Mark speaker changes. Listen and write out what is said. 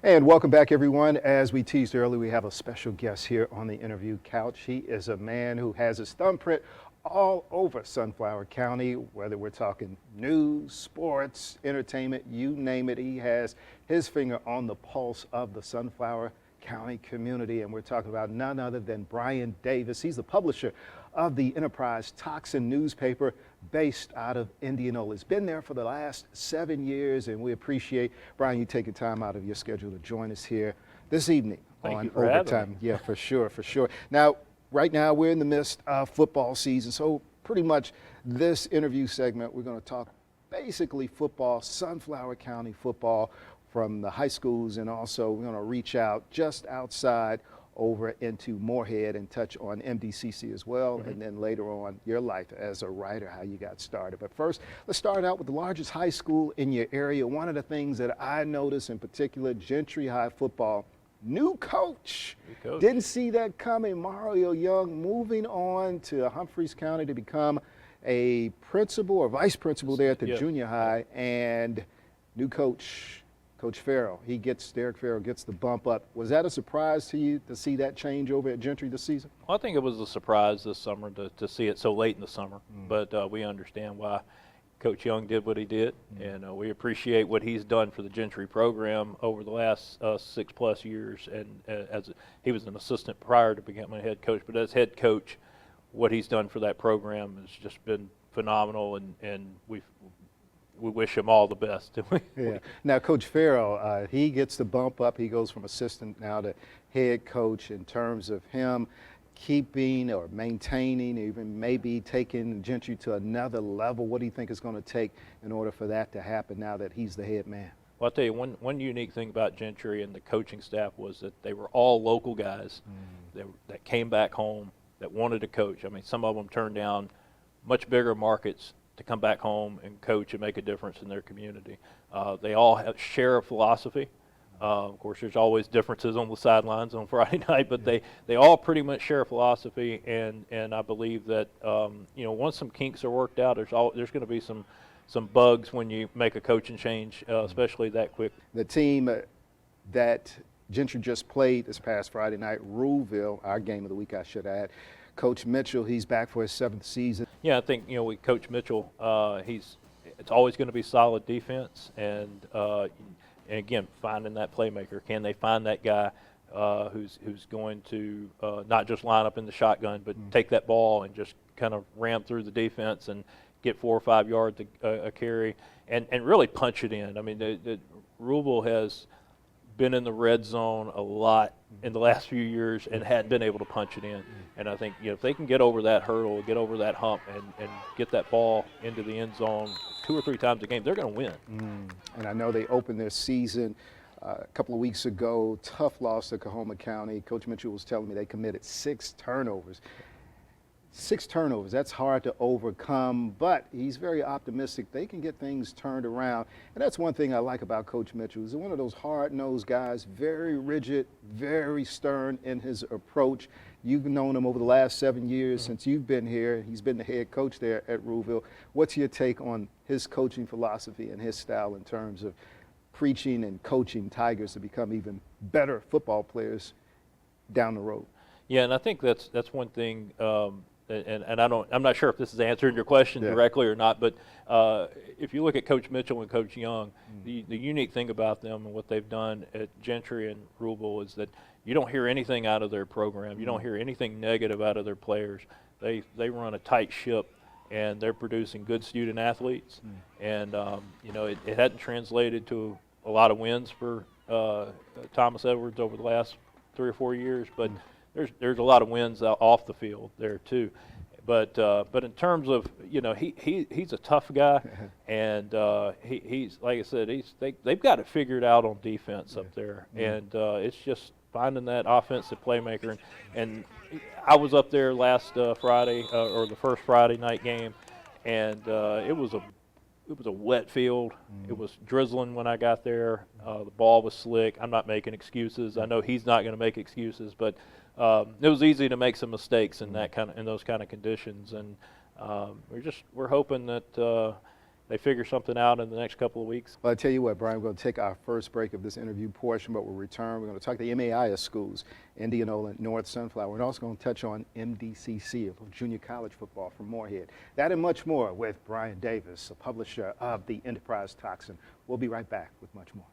Speaker 1: And welcome back, everyone. As we teased earlier, we have a special guest here on the interview couch. He is a man who has his thumbprint all over Sunflower County, whether we're talking news, sports, entertainment, you name it. He has his finger on the pulse of the Sunflower County community, and we're talking about none other than Bryan Davis. He's the publisher of the Enterprise-Tocsin newspaper based out of Indianola. It's been there for the last 7 years, and we appreciate, Bryan, you taking time out of your schedule to join us here this evening on Overtime. Yeah, for sure, for sure. Now, right now, we're in the midst of football season, so pretty much this interview segment, we're going to talk basically football, Sunflower County football from the high schools, and also we're going to reach out just outside over into Moorhead and touch on MDCC as well, and then later on your life as a writer, how you got started. But first, let's start out with the largest high school in your area. One of the things that I noticed in particular, Gentry High football, new coach. Didn't see that coming. Mario Young moving on to Humphreys County to become a principal or vice principal there at the junior high, and new coach, Coach Farrell. Derek Farrell gets the bump up. Was that a surprise to you to see that change over at Gentry this season?
Speaker 2: Well, I think it was a surprise this summer to see it so late in the summer, but we understand why Coach Young did what he did, and we appreciate what he's done for the Gentry program over the last 6+ years. And he was an assistant prior to becoming a head coach, but as head coach, what he's done for that program has just been phenomenal, and we wish him all the best.
Speaker 1: Yeah. Now, Coach Farrell, he gets the bump up. He goes from assistant now to head coach. In terms of him keeping or maintaining, even maybe taking Gentry to another level, what do you think is going to take in order for that to happen now that he's the head man?
Speaker 2: Well, I'll tell you, one unique thing about Gentry and the coaching staff was that they were all local guys that came back home, that wanted to coach. I mean, some of them turned down much bigger markets to come back home and coach and make a difference in their community. They all share a philosophy. Of course, there's always differences on the sidelines on Friday night, but they all pretty much share a philosophy, and I believe that once some kinks are worked out, there's going to be some bugs when you make a coaching change, especially that quick.
Speaker 1: The team that Gentry just played this past Friday night, Ruleville, our game of the week, I should add. Coach Mitchell, he's back for his 7th season.
Speaker 2: Yeah, I think with Coach Mitchell, it's always going to be solid defense, and again, finding that playmaker. Can they find that guy who's going to not just line up in the shotgun, but take that ball and just kind of ram through the defense and get 4 or 5 yards a carry and really punch it in. I mean, Ruleville has been in the red zone a lot in the last few years and hadn't been able to punch it in. And I think if they can get over that hurdle, get over that hump, and get that ball into the end zone 2 or 3 times a game, they're going to win.
Speaker 1: And I know they opened their season a couple of weeks ago, tough loss to Coahoma County. Coach Mitchell was telling me they committed 6 turnovers. 6 turnovers, that's hard to overcome, but he's very optimistic. They can get things turned around. And that's one thing I like about Coach Mitchell. He's one of those hard-nosed guys, very rigid, very stern in his approach. You've known him over the last 7 years since you've been here. He's been the head coach there at Ruleville. What's your take on his coaching philosophy and his style in terms of preaching and coaching Tigers to become even better football players down the road?
Speaker 2: Yeah, and I think that's one thing. And I'm not sure if this is answering your question directly or not, but if you look at Coach Mitchell and Coach Young, the unique thing about them and what they've done at Gentry and Ruleville is that you don't hear anything out of their program. You don't hear anything negative out of their players. They run a tight ship, and they're producing good student athletes. And it hadn't translated to a lot of wins for Thomas Edwards over the last 3 or 4 years, but there's a lot of wins off the field there too. But in terms of he's a tough guy, and he's like I said, they've got it figured out on defense up there, and it's just finding that offensive playmaker. And I was up there last Friday or the first Friday night game, and it was a wet field. It was drizzling when I got there. The ball was slick. I'm not making excuses. I know he's not going to make excuses, but it was easy to make some mistakes in those kind of conditions. And we're hoping that they figure something out in the next couple of weeks.
Speaker 1: Well, I tell you what, Brian, we're going to take our first break of this interview portion, but we'll return. We're going to talk to MAIA schools, Indianola, North Sunflower, and also going to touch on MDCC, junior college football from Moorhead. That and much more with Bryan Davis, a publisher of the Enterprise-Tocsin. We'll be right back with much more.